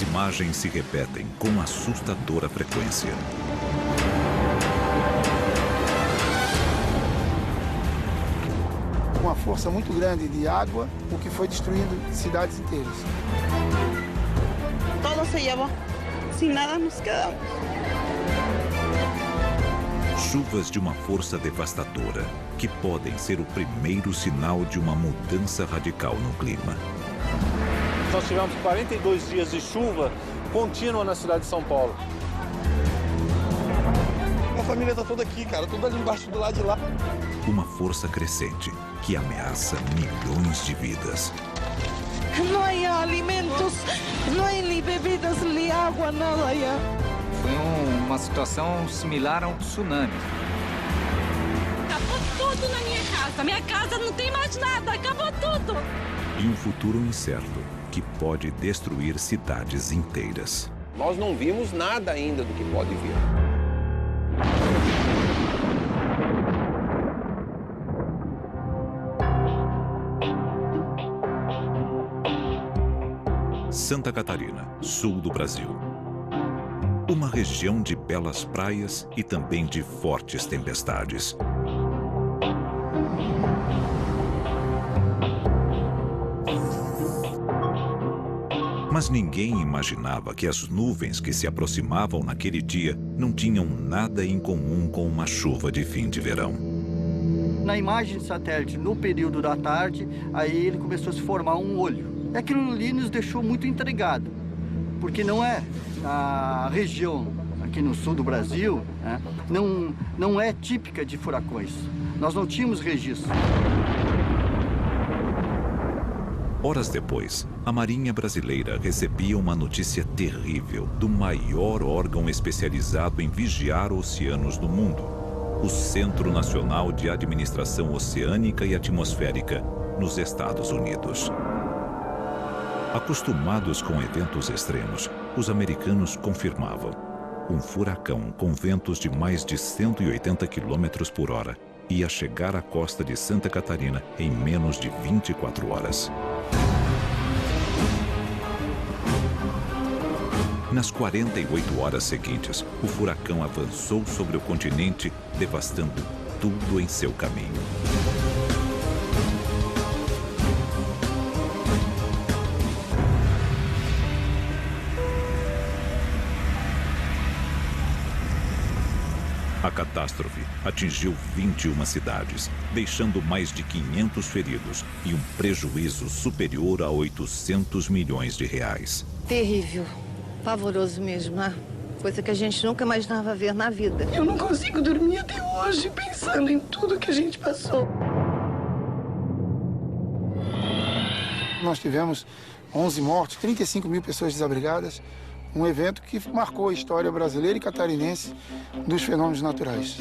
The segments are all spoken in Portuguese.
As imagens se repetem com assustadora frequência. Uma força muito grande de água, o que foi destruindo cidades inteiras. Todo se llevó. Sin nada nos quedamos. Chuvas de uma força devastadora, que podem ser o primeiro sinal de uma mudança radical no clima. Nós tivemos 42 dias de chuva contínua na cidade de São Paulo. A família tá toda aqui, cara, tudo ali embaixo do lado de lá. Uma força crescente que ameaça milhões de vidas. Não há alimentos, não há nem bebidas, nem água, nada aí. Foi uma situação similar a um tsunami. Acabou tudo na minha casa. Minha casa não tem mais nada, acabou tudo. E um futuro incerto que pode destruir cidades inteiras. Nós não vimos nada ainda do que pode vir. Santa Catarina, sul do Brasil. Uma região de belas praias e também de fortes tempestades. Mas ninguém imaginava que as nuvens que se aproximavam naquele dia não tinham nada em comum com uma chuva de fim de verão. Na imagem de satélite, no período da tarde, aí ele começou a se formar um olho. E aquilo ali nos deixou muito intrigados, porque não é a região aqui no sul do Brasil, né, não é típica de furacões. Nós não tínhamos registro. Horas depois, a Marinha Brasileira recebia uma notícia terrível do maior órgão especializado em vigiar oceanos do mundo, o Centro Nacional de Administração Oceânica e Atmosférica, nos Estados Unidos. Acostumados com eventos extremos, os americanos confirmavam: um furacão com ventos de mais de 180 km por hora ia chegar à costa de Santa Catarina em menos de 24 horas. Nas 48 horas seguintes, o furacão avançou sobre o continente, devastando tudo em seu caminho. A catástrofe atingiu 21 cidades, deixando mais de 500 feridos e um prejuízo superior a 800 milhões de reais. Terrível, pavoroso mesmo, né? Coisa que a gente nunca imaginava ver na vida. Eu não consigo dormir até hoje pensando em tudo que a gente passou. Nós tivemos 11 mortos, 35 mil pessoas desabrigadas. Um evento que marcou a história brasileira e catarinense dos fenômenos naturais.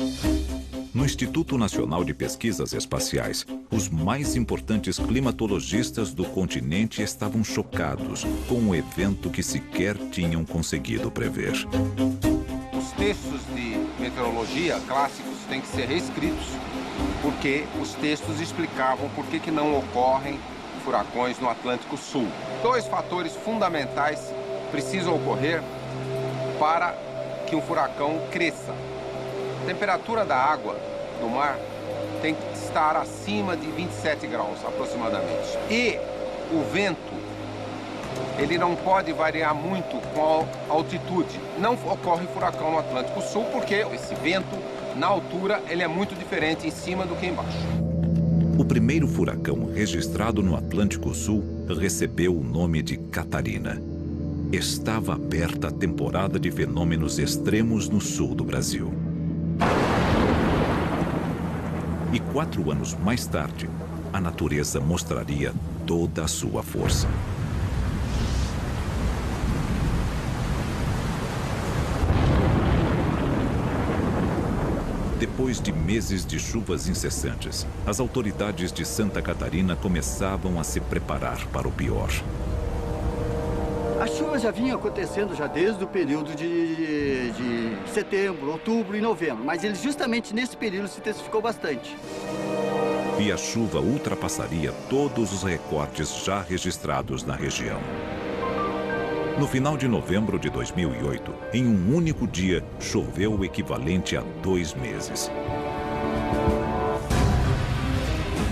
No Instituto Nacional de Pesquisas Espaciais, os mais importantes climatologistas do continente estavam chocados com um evento que sequer tinham conseguido prever. Os textos de meteorologia clássicos têm que ser reescritos, porque os textos explicavam por que não ocorrem furacões no Atlântico Sul. Dois fatores fundamentais precisam ocorrer para que um furacão cresça. A temperatura da água do mar tem que estar acima de 27 graus, aproximadamente. E o vento, ele não pode variar muito com a altitude. Não ocorre furacão no Atlântico Sul, porque esse vento, na altura, ele é muito diferente em cima do que embaixo. O primeiro furacão registrado no Atlântico Sul recebeu o nome de Catarina. Estava aberta a temporada de fenômenos extremos no sul do Brasil. E 4 anos mais tarde, a natureza mostraria toda a sua força. Depois de meses de chuvas incessantes, as autoridades de Santa Catarina começavam a se preparar para o pior. As chuvas já vinham acontecendo já desde o período de setembro, outubro e novembro, mas ele justamente nesse período se intensificou bastante. E a chuva ultrapassaria todos os recordes já registrados na região. No final de novembro de 2008, em um único dia, choveu o equivalente a 2 meses.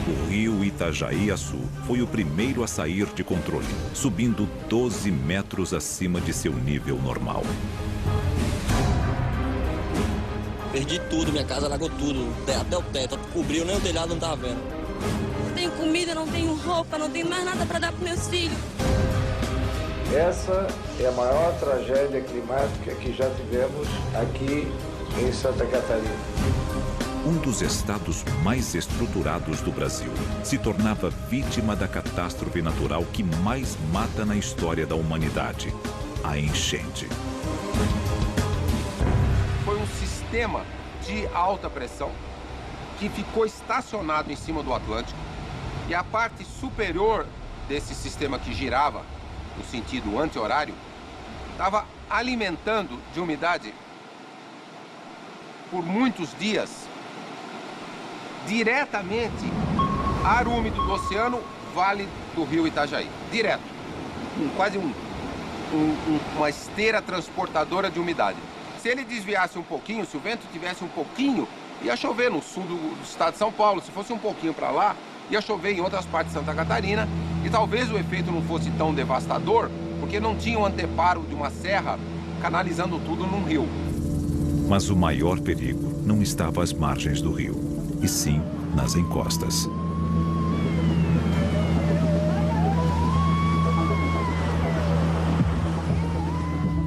O rio Itajaí-Açu foi o primeiro a sair de controle, subindo 12 metros acima de seu nível normal. Perdi tudo, minha casa alagou tudo, até o teto, cobriu, nem o telhado não tava vendo. Não tenho comida, não tenho roupa, não tenho mais nada para dar para meus filhos. Essa é a maior tragédia climática que já tivemos aqui em Santa Catarina. Um dos estados mais estruturados do Brasil se tornava vítima da catástrofe natural que mais mata na história da humanidade, a enchente. Foi um sistema de alta pressão que ficou estacionado em cima do Atlântico e a parte superior desse sistema que girava no sentido anti-horário estava alimentando de umidade por muitos dias diretamente ar úmido do oceano, vale do rio Itajaí, direto, quase uma esteira transportadora de umidade. Se ele desviasse um pouquinho, se o vento tivesse um pouquinho, ia chover no sul do estado de São Paulo. Se fosse um pouquinho para lá, ia chover em outras partes de Santa Catarina e talvez o efeito não fosse tão devastador, porque não tinha um anteparo de uma serra canalizando tudo num rio. Mas o maior perigo não estava às margens do rio, e sim nas encostas.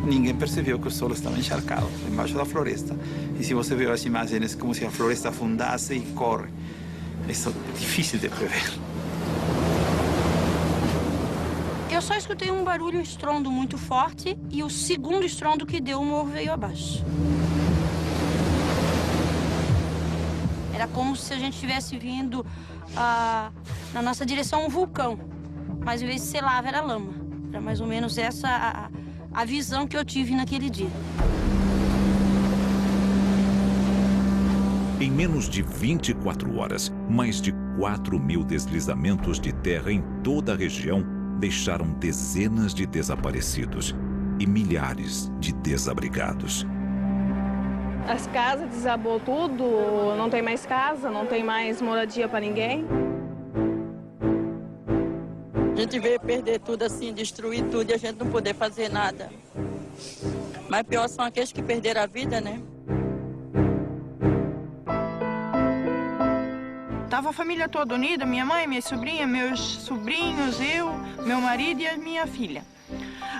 Ninguém percebeu que o solo estava encharcado embaixo da floresta. E se você vê as imagens, como se a floresta afundasse e corre. Isso é difícil de prever. Eu só escutei um barulho, um estrondo muito forte, e o segundo estrondo que deu, o morro veio abaixo. Era como se a gente estivesse vindo na nossa direção um vulcão, mas em vez de ser lava, era lama. Era mais ou menos essa a visão que eu tive naquele dia. Em menos de 24 horas, mais de 4.000 deslizamentos de terra em toda a região deixaram dezenas de desaparecidos e milhares de desabrigados. As casas desabou tudo, não tem mais casa, não tem mais moradia para ninguém. A gente veio perder tudo assim, destruir tudo e a gente não poder fazer nada. Mas pior são aqueles que perderam a vida, né? Tava a família toda unida, minha mãe, minha sobrinha, meus sobrinhos, eu, meu marido e a minha filha.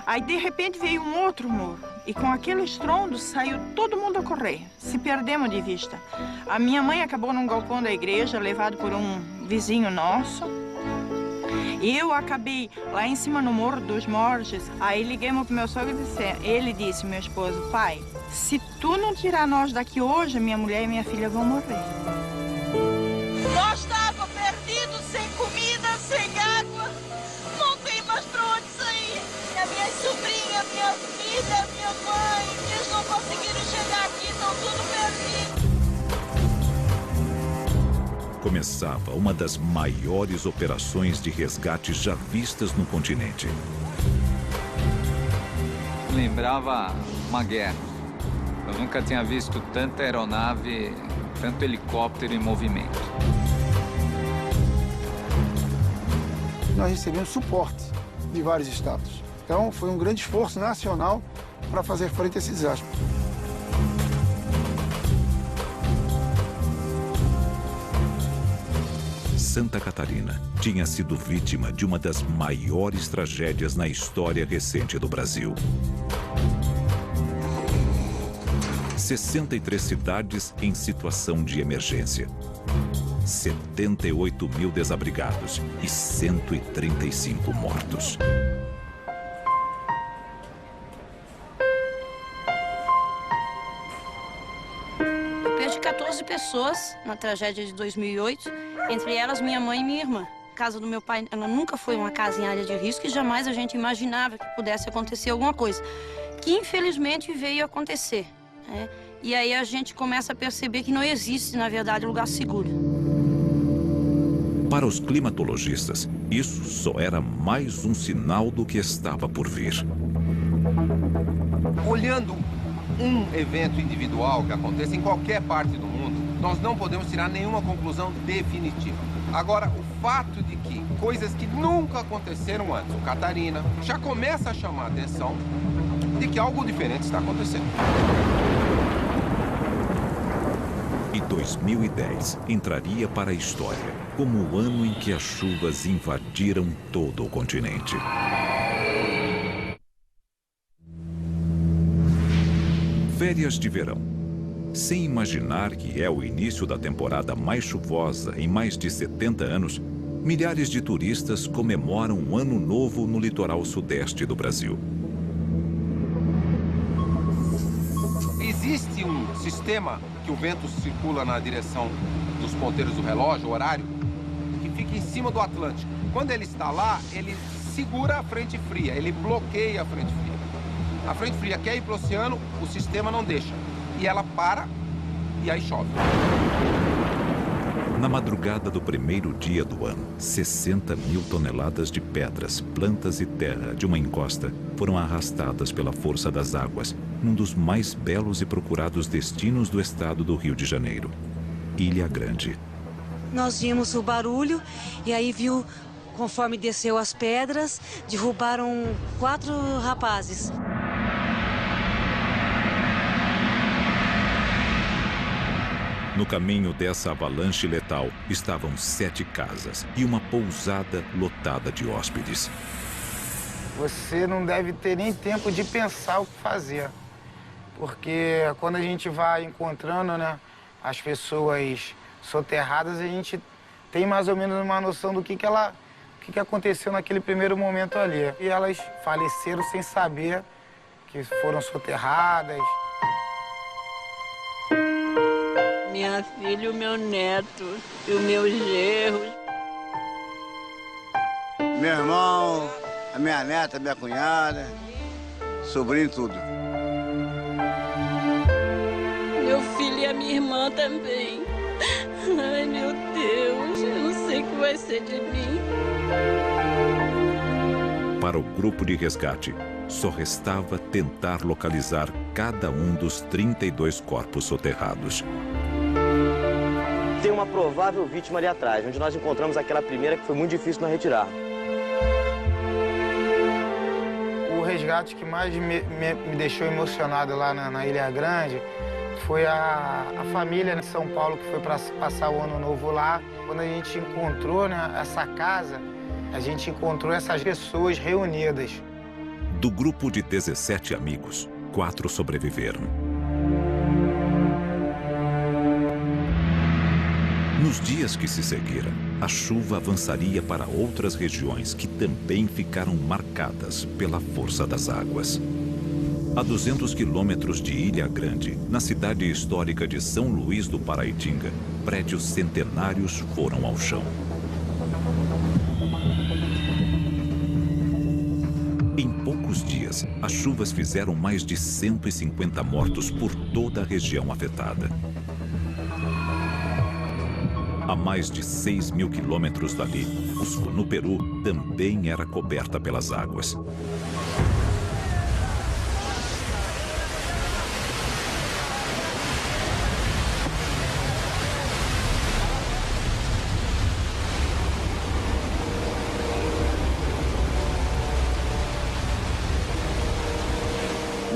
Aí, de repente, veio um outro morro. E com aquele estrondo, saiu todo mundo a correr. Se perdemos de vista. A minha mãe acabou num galpão da igreja, levado por um vizinho nosso. Eu acabei lá em cima no Morro dos Morges. Aí liguemos pro meu sogro e disse, ele disse, meu esposo, pai, se tu não tirar nós daqui hoje, minha mulher e minha filha vão morrer. Nós estávamos perdidos, sem comida, sem água. Não tem mais para onde sair. A minha sobrinha, minha filha, minha mãe, eles não conseguiram chegar aqui, estão tudo perdidos. Começava uma das maiores operações de resgate já vistas no continente. Lembrava uma guerra. Eu nunca tinha visto tanta aeronave, tanto helicóptero em movimento. Nós recebemos suporte de vários estados. Então, foi um grande esforço nacional para fazer frente a esse desastre. Santa Catarina tinha sido vítima de uma das maiores tragédias na história recente do Brasil. 63 cidades em situação de emergência. 78.000 desabrigados e 135 mortos. Eu perdi 14 pessoas na tragédia de 2008, entre elas minha mãe e minha irmã. A casa do meu pai, ela nunca foi uma casa em área de risco e jamais a gente imaginava que pudesse acontecer alguma coisa, que infelizmente veio acontecer, né? E aí a gente começa a perceber que não existe, na verdade, lugar seguro. Para os climatologistas, isso só era mais um sinal do que estava por vir. Olhando um evento individual que aconteça em qualquer parte do mundo, nós não podemos tirar nenhuma conclusão definitiva. Agora, o fato de que coisas que nunca aconteceram antes, o Catarina, já começa a chamar a atenção de que algo diferente está acontecendo. E 2010 entraria para a história como o ano em que as chuvas invadiram todo o continente. Férias de verão. Sem imaginar que é o início da temporada mais chuvosa em mais de 70 anos, milhares de turistas comemoram um ano novo no litoral sudeste do Brasil. Existe um sistema que o vento circula na direção dos ponteiros do relógio, o horário, que fica em cima do Atlântico. Quando ele está lá, ele segura a frente fria, ele bloqueia a frente fria. A frente fria quer ir para o oceano, o sistema não deixa. E ela para e aí chove. Na madrugada do primeiro dia do ano, 60 mil toneladas de pedras, plantas e terra de uma encosta foram arrastadas pela força das águas num dos mais belos e procurados destinos do estado do Rio de Janeiro, Ilha Grande. Nós vimos o barulho e aí viu, conforme desceu as pedras, derrubaram 4 rapazes. No caminho dessa avalanche letal estavam 7 casas e uma pousada lotada de hóspedes. Você não deve ter nem tempo de pensar o que fazer, porque quando a gente vai encontrando, né, as pessoas soterradas, a gente tem mais ou menos uma noção do que aconteceu naquele primeiro momento ali. E elas faleceram sem saber que foram soterradas. Minha filha, o meu neto e o meu genro. Meu irmão, a minha neta, a minha cunhada, sobrinho, tudo. Meu filho e a minha irmã também. Ai, meu Deus, eu não sei o que vai ser de mim. Para o grupo de resgate, só restava tentar localizar cada um dos 32 corpos soterrados. Tem uma provável vítima ali atrás, onde nós encontramos aquela primeira que foi muito difícil nós retirar. O resgate que mais me deixou emocionado lá na Ilha Grande foi a família de São Paulo que foi para passar o ano novo lá. Quando a gente encontrou, né, essa casa, a gente encontrou essas pessoas reunidas. Do grupo de 17 amigos, 4 sobreviveram. Nos dias que se seguiram, a chuva avançaria para outras regiões que também ficaram marcadas pela força das águas. A 200 quilômetros de Ilha Grande, na cidade histórica de São Luís do Paraitinga, prédios centenários foram ao chão. Em poucos dias, as chuvas fizeram mais de 150 mortos por toda a região afetada. A mais de 6 mil quilômetros dali, Cusco, no Peru, também era coberta pelas águas.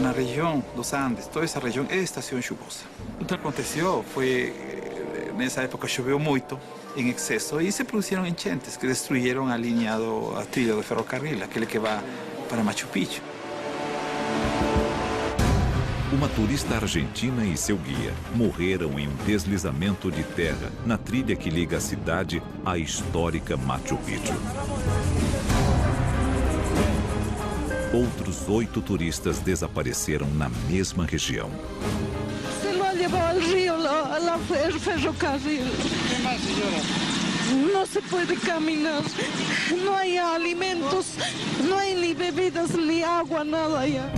Na região dos Andes, toda essa região é estação chuvosa. O que aconteceu foi, nessa época choveu muito, em excesso, e se produziram enchentes que destruíram a trilha do ferrocarril, aquele que vai para Machu Picchu. Uma turista argentina e seu guia morreram em um deslizamento de terra na trilha que liga a cidade à histórica Machu Picchu. Outros 8 turistas desapareceram na mesma região. Se lo llevó al río, el ferrocarril. ¿Qué más, señora? No se puede caminar, no hay alimentos, no hay ni bebidas, ni agua, nada allá.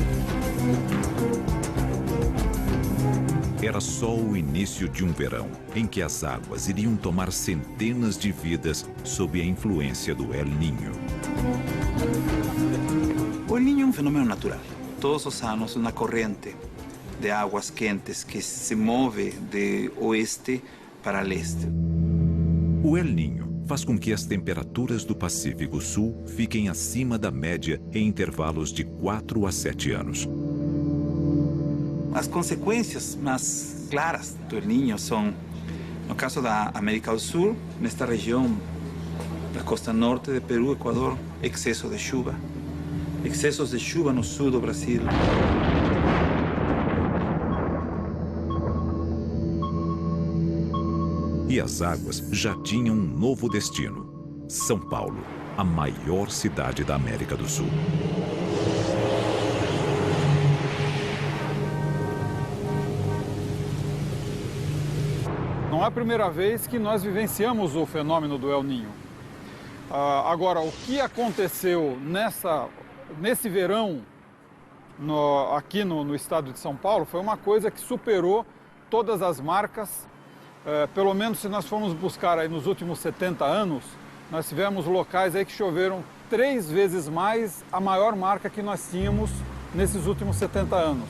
Era só o início de um verão em que as águas iriam tomar centenas de vidas sob a influência do El Niño. O El Niño é um fenômeno natural. todos os anos uma corrente de águas quentes que se move de oeste para leste. O El Niño faz com que as temperaturas do Pacífico Sul fiquem acima da média em intervalos de 4 a 7 anos. As consequências mais claras do El Niño são, no caso da América do Sul, nesta região da costa norte de Peru, Equador, excesso de chuva. Excessos de chuva no sul do Brasil. E as águas já tinham um novo destino: São Paulo, a maior cidade da América do Sul. Não é a primeira vez que nós vivenciamos o fenômeno do El Niño. Agora, o que aconteceu nesse verão aqui no estado de São Paulo foi uma coisa que superou todas as marcas. Pelo menos se nós formos buscar aí nos últimos 70 anos, nós tivemos locais aí que choveram 3 vezes mais a maior marca que nós tínhamos nesses últimos 70 anos.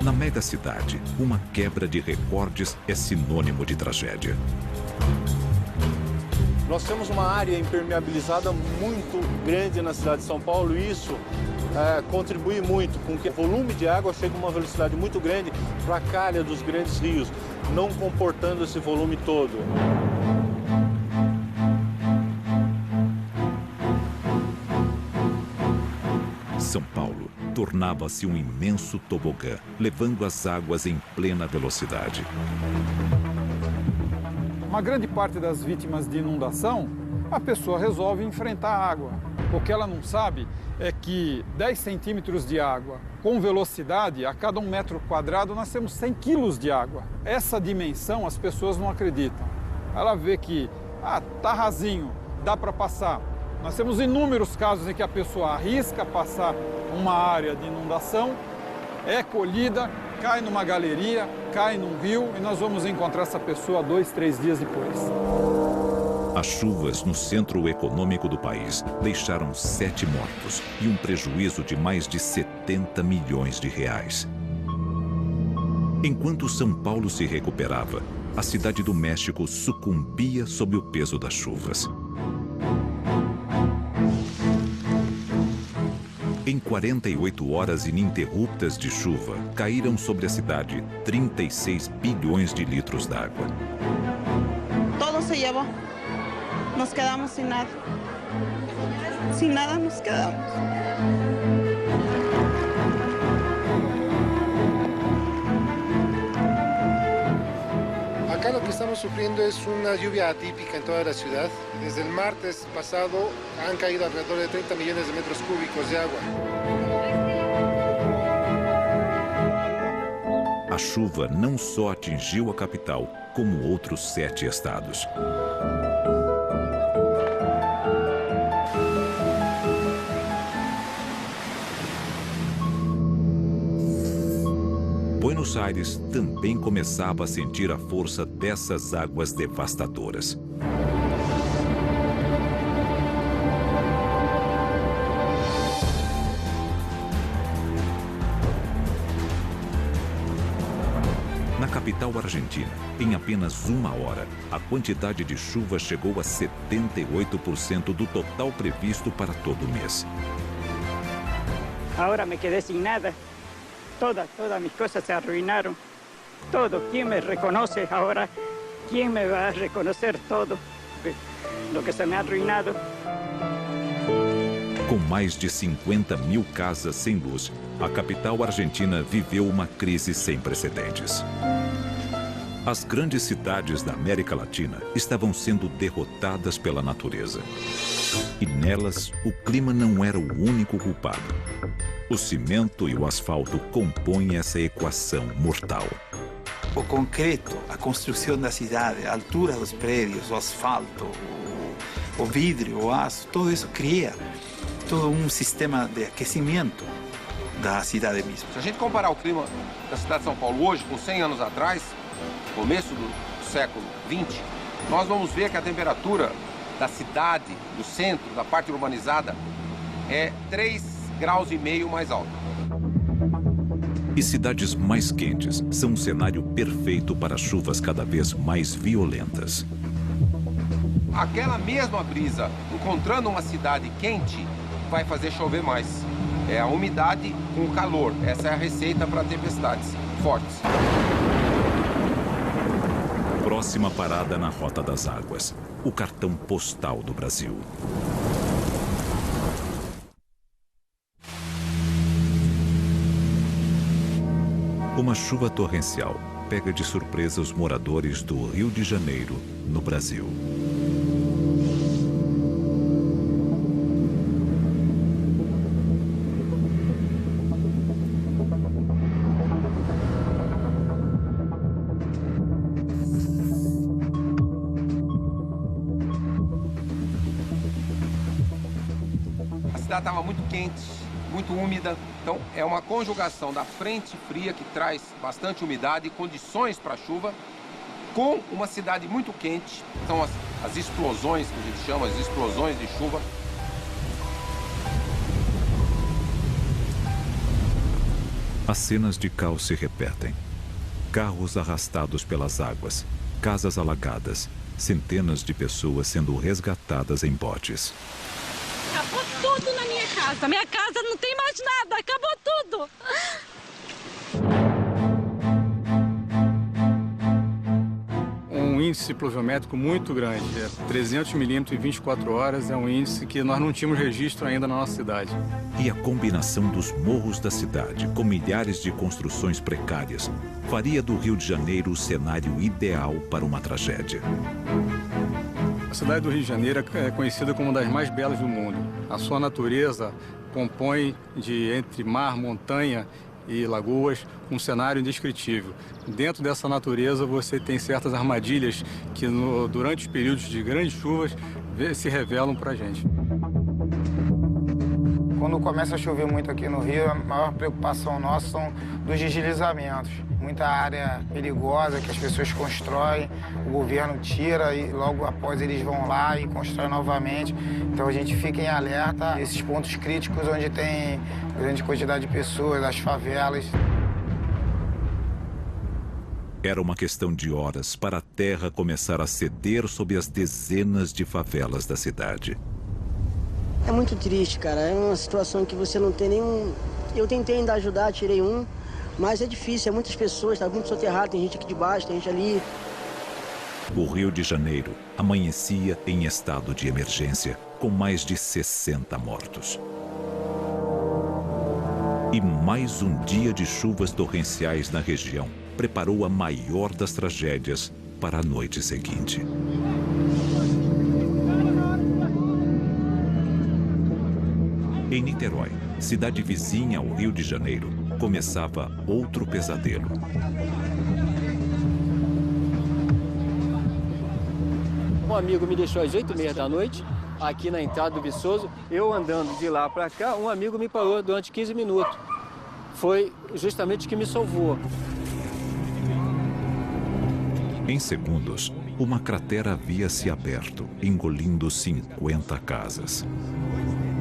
Na mega cidade, uma quebra de recordes é sinônimo de tragédia. Nós temos uma área impermeabilizada muito grande na cidade de São Paulo e isso contribui muito com que o volume de água chegue a uma velocidade muito grande para a calha dos grandes rios, não comportando esse volume todo. São Paulo tornava-se um imenso tobogã, levando as águas em plena velocidade. Uma grande parte das vítimas de inundação, a pessoa resolve enfrentar a água. O que ela não sabe é que 10 centímetros de água com velocidade, a cada 1 metro quadrado nós temos 100 quilos de água. Essa dimensão as pessoas não acreditam. Ela vê que, tá rasinho, dá para passar. Nós temos inúmeros casos em que a pessoa arrisca passar uma área de inundação, é colhida, cai numa galeria, cai num rio e nós vamos encontrar essa pessoa 2, 3 dias depois. As chuvas no centro econômico do país deixaram 7 mortos e um prejuízo de mais de 70 milhões de reais. Enquanto São Paulo se recuperava, a cidade do México sucumbia sob o peso das chuvas. Em 48 horas ininterruptas de chuva, caíram sobre a cidade 36 bilhões de litros d'água. Todo se llevó. Nos quedamos sin nada. Sin nada nos quedamos. Acá lo que estamos sufriendo es una lluvia atípica en toda la ciudad. Desde el martes pasado han caído alrededor de 30 millones de metros cúbicos de agua. A chuva não só atingiu a capital, como outros 7 estados. Buenos Aires também começava a sentir a força dessas águas devastadoras. Na capital argentina, em apenas 1 hora, a quantidade de chuva chegou a 78% do total previsto para todo o mês. Agora me quedé sin nada. Todas mis cosas se arruinaron. Todo. ¿Quién me reconoce ahora? ¿Quién me va a reconocer todo lo que se me ha arruinado? Com mais de 50 mil casas sem luz, a capital argentina viveu uma crise sem precedentes. As grandes cidades da América Latina estavam sendo derrotadas pela natureza. E nelas, o clima não era o único culpado. O cimento e o asfalto compõem essa equação mortal. O concreto, a construção da cidade, a altura dos prédios, o asfalto, o vidro, o aço, tudo isso cria todo um sistema de aquecimento da cidade mesmo. Se a gente comparar o clima da cidade de São Paulo hoje com 100 anos atrás, começo do século XX, nós vamos ver que a temperatura da cidade, do centro, da parte urbanizada, é 3,5 graus mais alta. E cidades mais quentes são um cenário perfeito para chuvas cada vez mais violentas. Aquela mesma brisa, encontrando uma cidade quente, vai fazer chover mais. É a umidade com o calor. Essa é a receita para tempestades fortes. Próxima parada na Rota das Águas, o cartão postal do Brasil. Uma chuva torrencial pega de surpresa os moradores do Rio de Janeiro, no Brasil. A cidade estava muito quente, muito úmida, então é uma conjugação da frente fria que traz bastante umidade e condições para chuva, com uma cidade muito quente, então as explosões que a gente chama, as explosões de chuva. As cenas de caos se repetem. Carros arrastados pelas águas, casas alagadas, centenas de pessoas sendo resgatadas em botes. Acabou tudo na minha casa. Minha casa não tem mais nada. Acabou tudo. Um índice pluviométrico muito grande. 300 milímetros em 24 horas é um índice que nós não tínhamos registro ainda na nossa cidade. E a combinação dos morros da cidade, com milhares de construções precárias, faria do Rio de Janeiro o cenário ideal para uma tragédia. A cidade do Rio de Janeiro é conhecida como uma das mais belas do mundo. A sua natureza compõe de entre mar, montanha e lagoas um cenário indescritível. Dentro dessa natureza você tem certas armadilhas que durante os períodos de grandes chuvas se revelam para a gente. Quando começa a chover muito aqui no Rio, a maior preocupação nossa são dos deslizamentos. Muita área perigosa que as pessoas constroem, o governo tira e logo após eles vão lá e constroem novamente. Então a gente fica em alerta a esses pontos críticos onde tem grande quantidade de pessoas, as favelas. Era uma questão de horas para a terra começar a ceder sob as dezenas de favelas da cidade. É muito triste, cara. É uma situação que você não tem nenhum... Eu tentei ainda ajudar, tirei um, mas é difícil. É muitas pessoas, tá muito soterrado. Tem gente aqui de baixo, tem gente ali. O Rio de Janeiro amanhecia em estado de emergência, com mais de 60 mortos. E mais um dia de chuvas torrenciais na região preparou a maior das tragédias para a noite seguinte. Em Niterói, cidade vizinha ao Rio de Janeiro, começava outro pesadelo. Um amigo me deixou às 8h30 da noite, aqui na entrada do Viçoso. Eu andando de lá para cá, um amigo me parou durante 15 minutos. Foi justamente o que me salvou. Em segundos, uma cratera havia se aberto, engolindo 50 casas.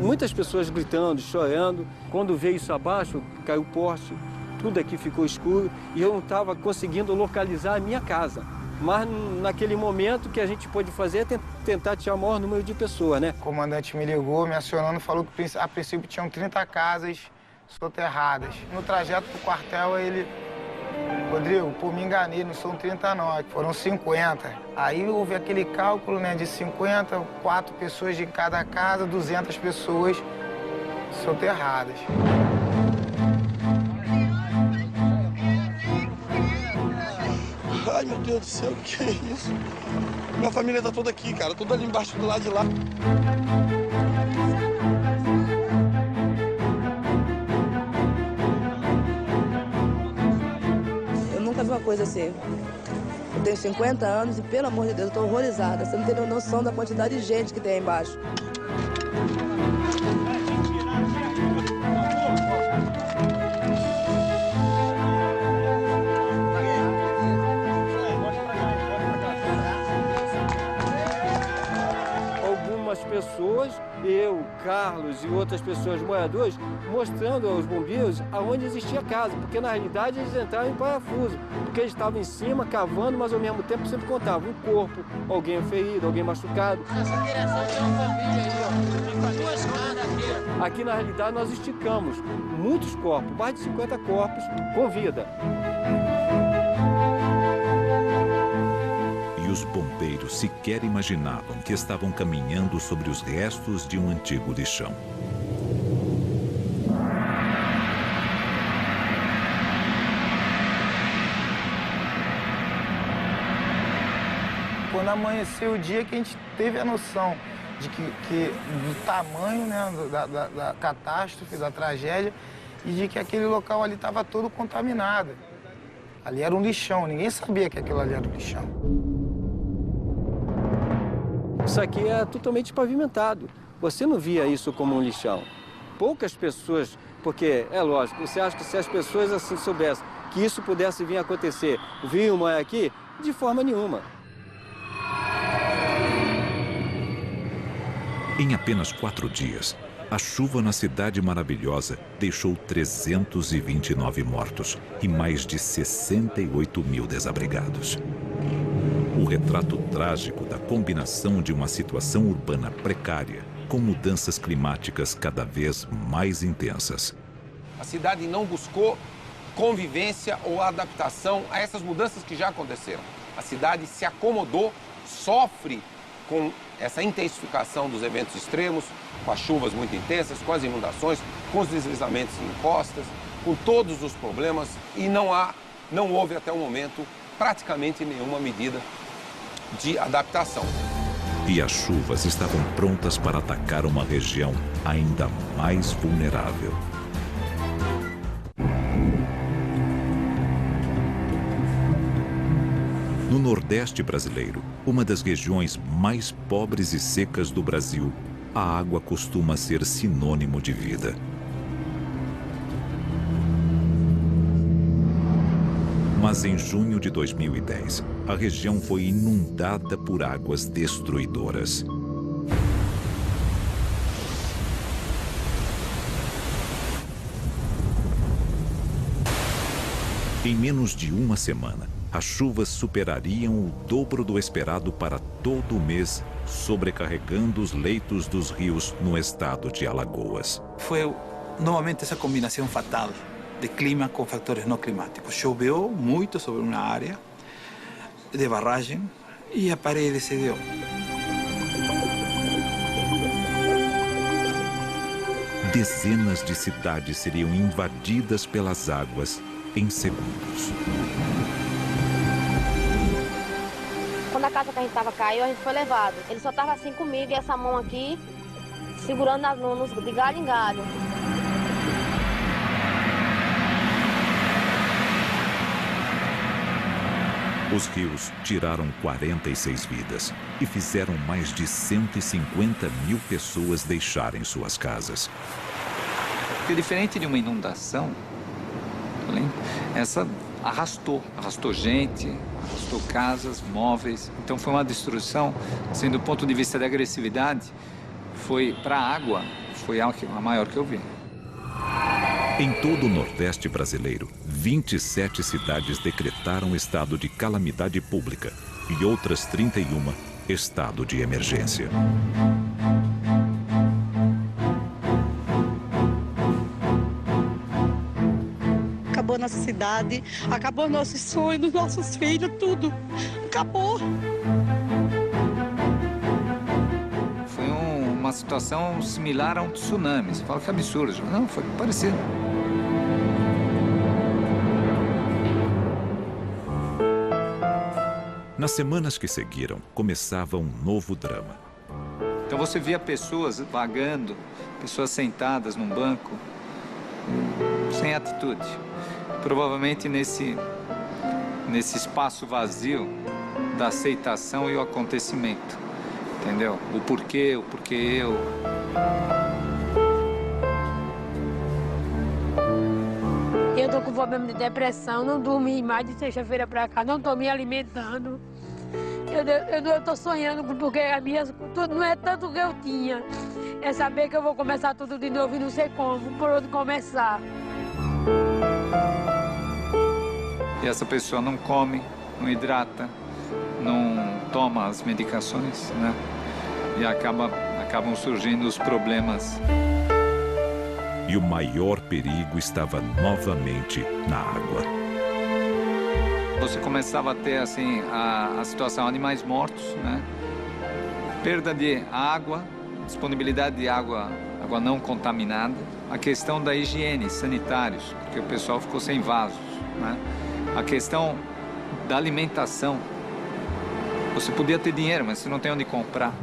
Muitas pessoas gritando, chorando. Quando veio isso abaixo, caiu o poste, tudo aqui ficou escuro e eu não estava conseguindo localizar a minha casa. Mas naquele momento o que a gente pôde fazer é tentar tirar o maior número de pessoas, né? O comandante me ligou, me acionando, falou que a princípio tinham 30 casas soterradas. No trajeto para o quartel, ele... Rodrigo, pô, me enganei, não são 30 não, foram 50. Aí houve aquele cálculo, né, de 50, 4 pessoas de cada casa, 200 pessoas soterradas. Ai, meu Deus do céu, o que é isso? Minha família tá toda aqui, cara, toda ali embaixo do lado de lá. Uma coisa assim, eu tenho 50 anos e, pelo amor de Deus, eu tô horrorizada. Você não tem noção da quantidade de gente que tem aí embaixo. Carlos e outras pessoas, moradores, mostrando aos bombeiros aonde existia a casa, porque na realidade eles entraram em parafuso, porque eles estavam em cima, cavando, mas ao mesmo tempo sempre contavam um corpo, alguém ferido, alguém machucado. Nessa direção tem uma família aí, ó, tem com 2 caras aqui. Aqui na realidade nós esticamos muitos corpos, mais de 50 corpos com vida. E os bombeiros sequer imaginavam que estavam caminhando sobre os restos de um antigo lixão. Quando amanheceu o dia que a gente teve a noção de que do tamanho, né, da catástrofe, da tragédia, e de que aquele local ali estava todo contaminado. Ali era um lixão, ninguém sabia que aquilo ali era um lixão. Isso aqui é totalmente pavimentado. Você não via isso como um lixão. Poucas pessoas, porque é lógico, você acha que se as pessoas assim soubessem que isso pudesse vir a acontecer, viam aqui? De forma nenhuma. Em apenas 4 dias, a chuva na Cidade Maravilhosa deixou 329 mortos e mais de 68 mil desabrigados. O retrato trágico da combinação de uma situação urbana precária com mudanças climáticas cada vez mais intensas. A cidade não buscou convivência ou adaptação a essas mudanças que já aconteceram. A cidade se acomodou, sofre com essa intensificação dos eventos extremos, com as chuvas muito intensas, com as inundações, com os deslizamentos em costas, com todos os problemas, e não houve até o momento praticamente nenhuma medida de adaptação. E as chuvas estavam prontas para atacar uma região ainda mais vulnerável. No Nordeste brasileiro, uma das regiões mais pobres e secas do Brasil, a água costuma ser sinônimo de vida. Mas em junho de 2010, a região foi inundada por águas destruidoras. Em menos de uma semana, as chuvas superariam o dobro do esperado para todo o mês, sobrecarregando os leitos dos rios no estado de Alagoas. Foi novamente essa combinação fatal de clima com fatores não climáticos. Choveu muito sobre uma área de barragem e a parede cedeu. Dezenas de cidades seriam invadidas pelas águas em segundos. Quando a casa que a gente estava caiu, a gente foi levado. Ele só estava assim comigo e essa mão aqui, segurando de galho em galho. Os rios tiraram 46 vidas e fizeram mais de 150 mil pessoas deixarem suas casas. Porque diferente de uma inundação, essa arrastou gente, arrastou casas, móveis. Então foi uma destruição, assim, do ponto de vista da agressividade, foi para a água, foi a maior que eu vi. Em todo o Nordeste brasileiro, 27 cidades decretaram estado de calamidade pública e outras 31 estado de emergência. Acabou nossa cidade, acabou nossos sonhos, nossos filhos, tudo. Acabou. Foi uma situação similar a um tsunami. Você fala que é absurdo. Não, foi parecido. Nas semanas que seguiram, começava um novo drama. Então você via pessoas vagando, pessoas sentadas num banco, sem atitude. Provavelmente nesse espaço vazio da aceitação e o acontecimento, entendeu? O porquê eu. Eu tô com problema de depressão, não dormi mais de sexta-feira pra cá, não tô me alimentando. Eu tô sonhando porque as minhas tudo não é tanto que eu tinha. É saber que eu vou começar tudo de novo e não sei como, por onde começar. E essa pessoa não come, não hidrata, não toma as medicações, né? E acabam surgindo os problemas. E o maior perigo estava novamente na água. Você começava a ter, assim, a situação de animais mortos, né? Perda de água, disponibilidade de água não contaminada. A questão da higiene, sanitários, porque o pessoal ficou sem vasos, né? A questão da alimentação. Você podia ter dinheiro, mas você não tem onde comprar.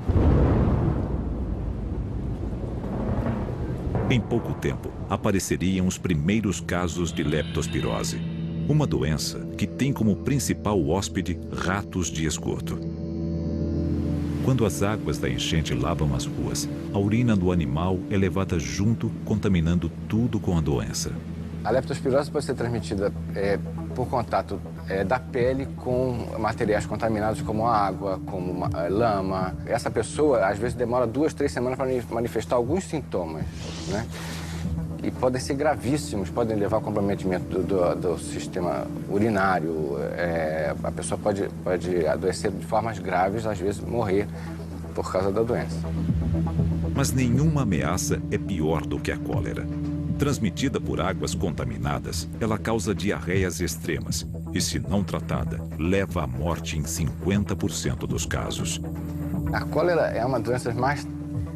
Em pouco tempo, apareceriam os primeiros casos de leptospirose, uma doença que tem como principal hóspede ratos de esgoto. Quando as águas da enchente lavam as ruas, a urina do animal é levada junto, contaminando tudo com a doença. A leptospirose pode ser transmitida por contato da pele com materiais contaminados como a água, como lama. Essa pessoa, às vezes, demora 2, 3 semanas para manifestar alguns sintomas, né? E podem ser gravíssimos, podem levar ao comprometimento do sistema urinário. A pessoa pode adoecer de formas graves, às vezes morrer por causa da doença. Mas nenhuma ameaça é pior do que a cólera. Transmitida por águas contaminadas, ela causa diarreias extremas e, se não tratada, leva à morte em 50% dos casos. A cólera é uma das doenças mais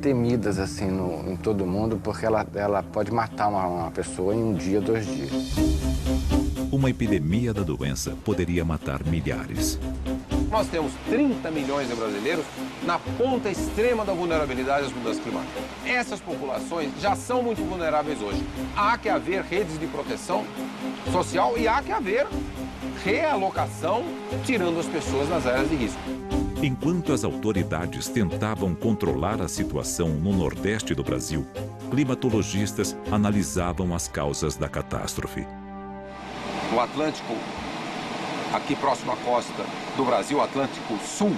temidas assim, em todo o mundo, porque ela pode matar uma pessoa em 1 dia, 2 dias. Uma epidemia da doença poderia matar milhares. Nós temos 30 milhões de brasileiros na ponta extrema da vulnerabilidade às mudanças climáticas. Essas populações já são muito vulneráveis hoje. Há que haver redes de proteção social e há que haver realocação, tirando as pessoas das áreas de risco. Enquanto as autoridades tentavam controlar a situação no Nordeste do Brasil, climatologistas analisavam as causas da catástrofe. O Atlântico, aqui próximo à costa do Brasil, Atlântico Sul,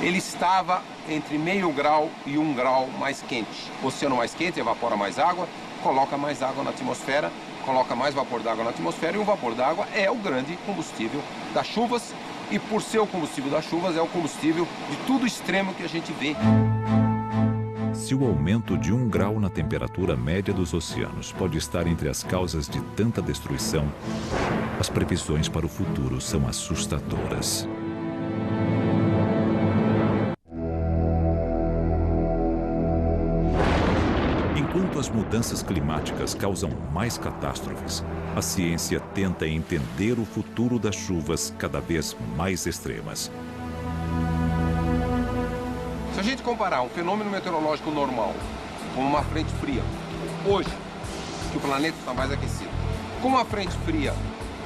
ele estava entre 0,5 grau e 1 grau mais quente. O oceano mais quente evapora mais água, coloca mais água na atmosfera, coloca mais vapor d'água na atmosfera, e o vapor d'água é o grande combustível das chuvas, e por ser o combustível das chuvas é o combustível de tudo extremo que a gente vê. Se o aumento de 1 grau na temperatura média dos oceanos pode estar entre as causas de tanta destruição, as previsões para o futuro são assustadoras. Enquanto as mudanças climáticas causam mais catástrofes, a ciência tenta entender o futuro das chuvas cada vez mais extremas. Se a gente comparar um fenômeno meteorológico normal, como uma frente fria, hoje, que o planeta está mais aquecido, com uma frente fria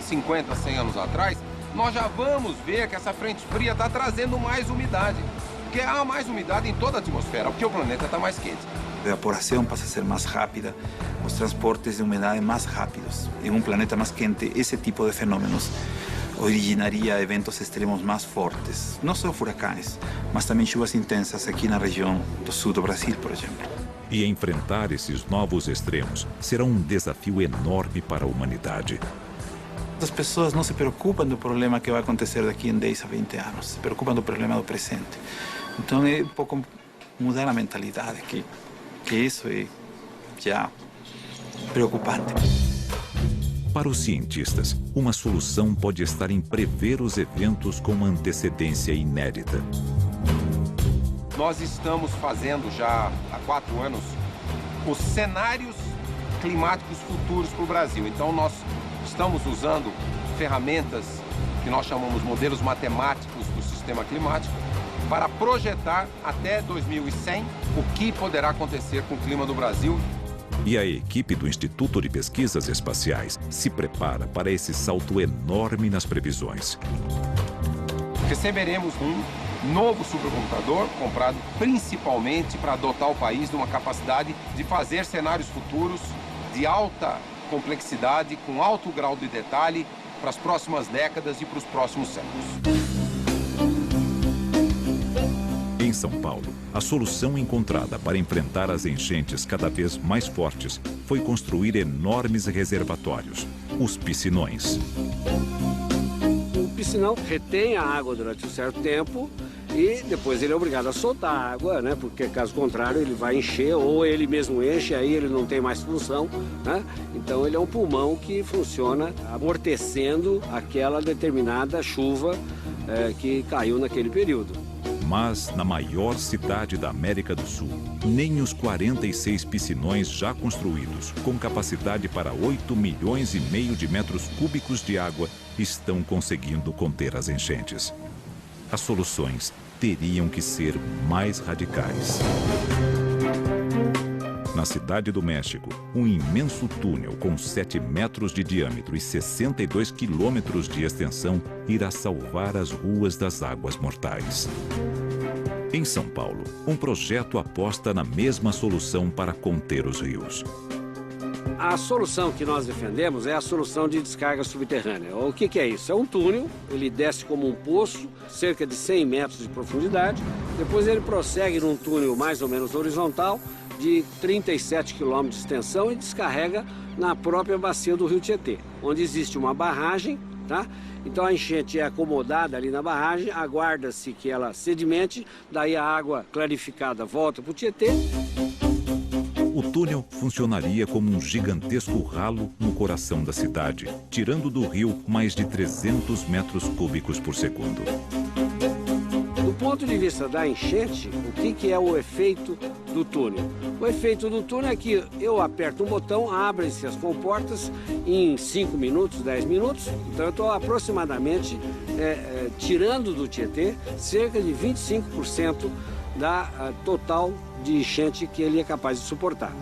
50, 100 anos atrás, nós já vamos ver que essa frente fria está trazendo mais umidade. Porque há mais umidade em toda a atmosfera, porque o planeta está mais quente. A evaporação passa a ser mais rápida, os transportes de umidade mais rápidos. Em um planeta mais quente, esse tipo de fenômenos originaria eventos extremos mais fortes. Não só furacões, mas também chuvas intensas aqui na região do sul do Brasil, por exemplo. E enfrentar esses novos extremos será um desafio enorme para a humanidade. As pessoas não se preocupam do problema que vai acontecer daqui em 10 a 20 anos, se preocupam do problema do presente. Então é um pouco mudar a mentalidade, que isso é já preocupante. Para os cientistas, uma solução pode estar em prever os eventos com uma antecedência inédita. Nós estamos fazendo já há 4 anos os cenários climáticos futuros para o Brasil. Então nós estamos usando ferramentas que nós chamamos modelos matemáticos do sistema climático para projetar até 2100 o que poderá acontecer com o clima do Brasil. E a equipe do Instituto de Pesquisas Espaciais se prepara para esse salto enorme nas previsões. Receberemos um novo supercomputador comprado principalmente para dotar o país de uma capacidade de fazer cenários futuros de alta complexidade, com alto grau de detalhe para as próximas décadas e para os próximos séculos. Em Em São Paulo, a solução encontrada para enfrentar as enchentes cada vez mais fortes foi construir enormes reservatórios, os piscinões. O piscinão retém a água durante um certo tempo e depois ele é obrigado a soltar a água, né? Porque caso contrário ele vai encher ou ele mesmo enche, aí ele não tem mais função, né? Então ele é um pulmão que funciona amortecendo aquela determinada chuva que caiu naquele período. Mas na maior cidade da América do Sul, nem os 46 piscinões já construídos, com capacidade para 8,5 milhões de metros cúbicos de água, estão conseguindo conter as enchentes. As soluções teriam que ser mais radicais. Na Cidade do México, um imenso túnel com 7 metros de diâmetro e 62 quilômetros de extensão irá salvar as ruas das águas mortais. Em São Paulo, um projeto aposta na mesma solução para conter os rios. A solução que nós defendemos é a solução de descarga subterrânea. O que é isso? É um túnel, ele desce como um poço, cerca de 100 metros de profundidade, depois ele prossegue num túnel mais ou menos horizontal, de 37 quilômetros de extensão e descarrega na própria bacia do Rio Tietê, onde existe uma barragem, tá? Então a enchente é acomodada ali na barragem, aguarda-se que ela sedimente, daí a água clarificada volta para o Tietê. O túnel funcionaria como um gigantesco ralo no coração da cidade, tirando do rio mais de 300 metros cúbicos por segundo. Do ponto de vista da enchente, o que é o efeito do túnel? O efeito do túnel é que eu aperto um botão, abrem-se as comportas em 5 minutos, 10 minutos. Então eu estou aproximadamente tirando do Tietê cerca de 25% da total de enchente que ele é capaz de suportar.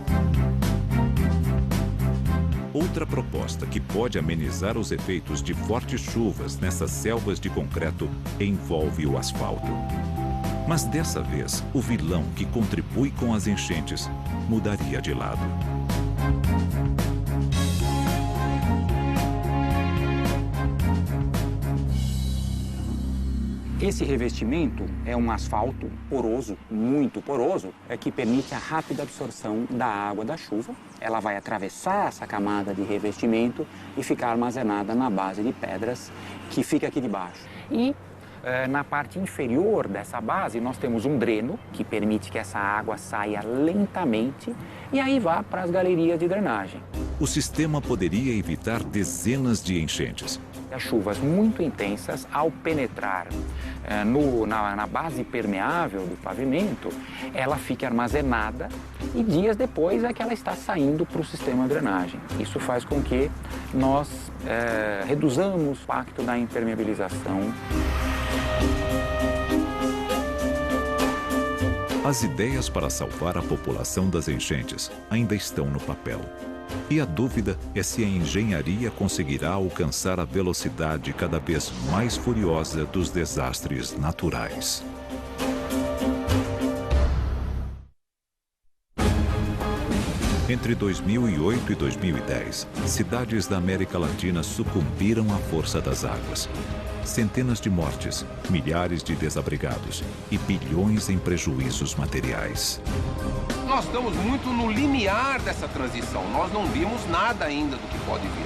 Outra proposta que pode amenizar os efeitos de fortes chuvas nessas selvas de concreto envolve o asfalto. Mas dessa vez, o vilão que contribui com as enchentes mudaria de lado. Esse revestimento é um asfalto poroso, muito poroso, que permite a rápida absorção da água da chuva. Ela vai atravessar essa camada de revestimento e ficar armazenada na base de pedras que fica aqui debaixo. E na parte inferior dessa base nós temos um dreno que permite que essa água saia lentamente e aí vá para as galerias de drenagem. O sistema poderia evitar dezenas de enchentes. As chuvas muito intensas, ao penetrar na base permeável do pavimento, ela fica armazenada e dias depois é que ela está saindo para o sistema de drenagem. Isso faz com que nós reduzamos o impacto da impermeabilização. As ideias para salvar a população das enchentes ainda estão no papel. E a dúvida é se a engenharia conseguirá alcançar a velocidade cada vez mais furiosa dos desastres naturais. Entre 2008 e 2010, cidades da América Latina sucumbiram à força das águas. Centenas de mortes, milhares de desabrigados e bilhões em prejuízos materiais. Nós estamos muito no limiar dessa transição. Nós não vimos nada ainda do que pode vir.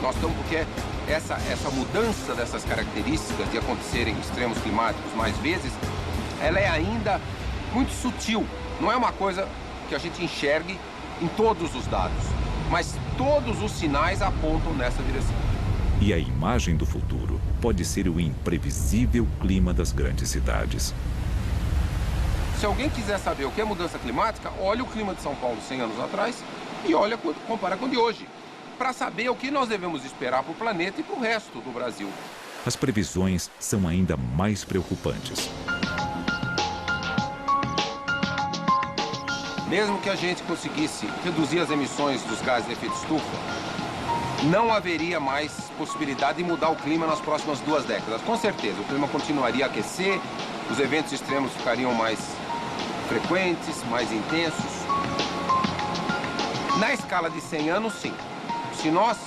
Nós estamos porque essa mudança dessas características de acontecerem extremos climáticos mais vezes, ela é ainda muito sutil. Não é uma coisa que a gente enxergue em todos os dados, mas todos os sinais apontam nessa direção. E a imagem do futuro pode ser o imprevisível clima das grandes cidades. Se alguém quiser saber o que é mudança climática, olha o clima de São Paulo 100 anos atrás e compara com o de hoje, para saber o que nós devemos esperar para o planeta e para o resto do Brasil. As previsões são ainda mais preocupantes. Mesmo que a gente conseguisse reduzir as emissões dos gases de efeito estufa, não haveria mais possibilidade de mudar o clima nas próximas 2 décadas. Com certeza, o clima continuaria a aquecer, os eventos extremos ficariam mais frequentes, mais intensos. Na escala de 100 anos, sim. Se nós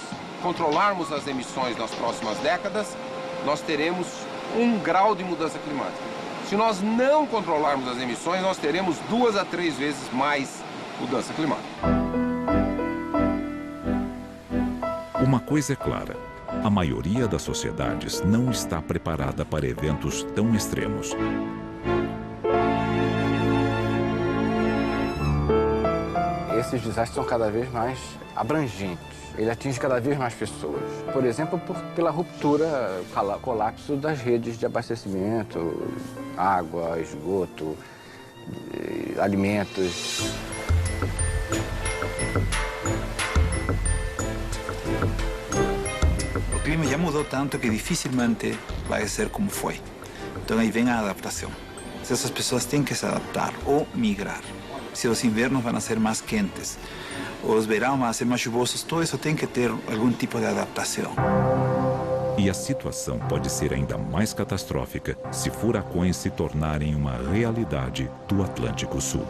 controlarmos as emissões nas próximas décadas, nós teremos 1 grau de mudança climática. Se nós não controlarmos as emissões, nós teremos 2 a 3 vezes mais mudança climática. Uma coisa é clara: a maioria das sociedades não está preparada para eventos tão extremos. Esses desastres são cada vez mais abrangentes. Ele atinge cada vez mais pessoas. Por exemplo, pela ruptura, colapso das redes de abastecimento, água, esgoto, alimentos. O clima já mudou tanto que dificilmente vai ser como foi. Então aí vem a adaptação. Essas pessoas têm que se adaptar ou migrar. Se os invernos vão ser mais quentes, os verões vão ser mais chuvosos, tudo isso tem que ter algum tipo de adaptação. E a situação pode ser ainda mais catastrófica se furacões se tornarem uma realidade do Atlântico Sul.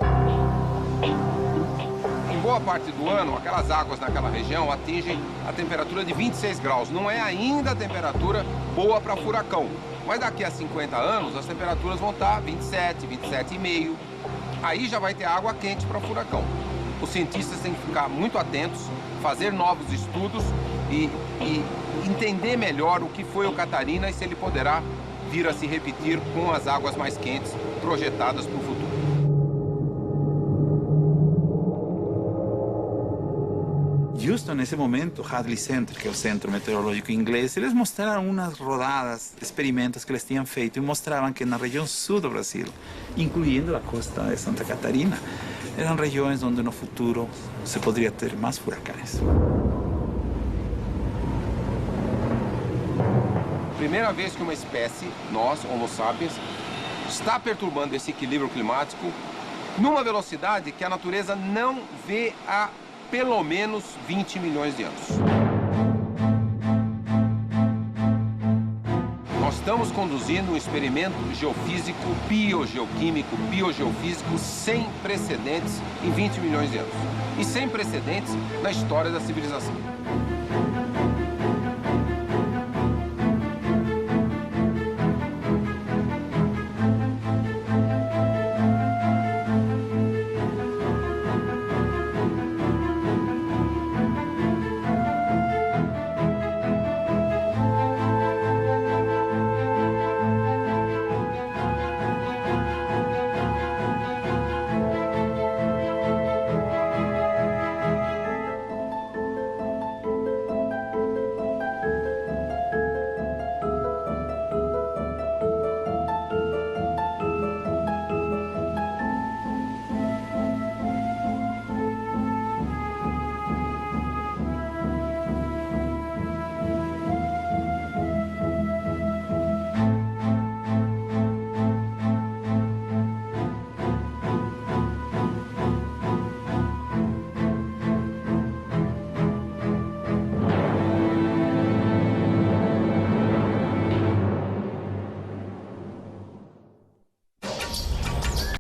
Em boa parte do ano, aquelas águas naquela região atingem a temperatura de 26 graus. Não é ainda a temperatura boa para furacão, mas daqui a 50 anos as temperaturas vão estar 27, 27,5. Aí já vai ter água quente para furacão. Os cientistas têm que ficar muito atentos, fazer novos estudos e entender melhor o que foi o Catarina e se ele poderá vir a se repetir com as águas mais quentes projetadas para o futuro. Justo nesse momento, Hadley Center, que é o centro meteorológico inglês, eles mostraram umas rodadas, experimentos que eles tinham feito e mostravam que na região sul do Brasil, incluindo a costa de Santa Catarina, eram regiões onde no futuro se poderia ter mais furacões. Primeira vez que uma espécie, nós, Homo sapiens, está perturbando esse equilíbrio climático numa velocidade que a natureza não vê há pelo menos 20 milhões de anos. Nós estamos conduzindo um experimento geofísico, biogeoquímico, biogeofísico sem precedentes em 20 milhões de anos. E sem precedentes na história da civilização.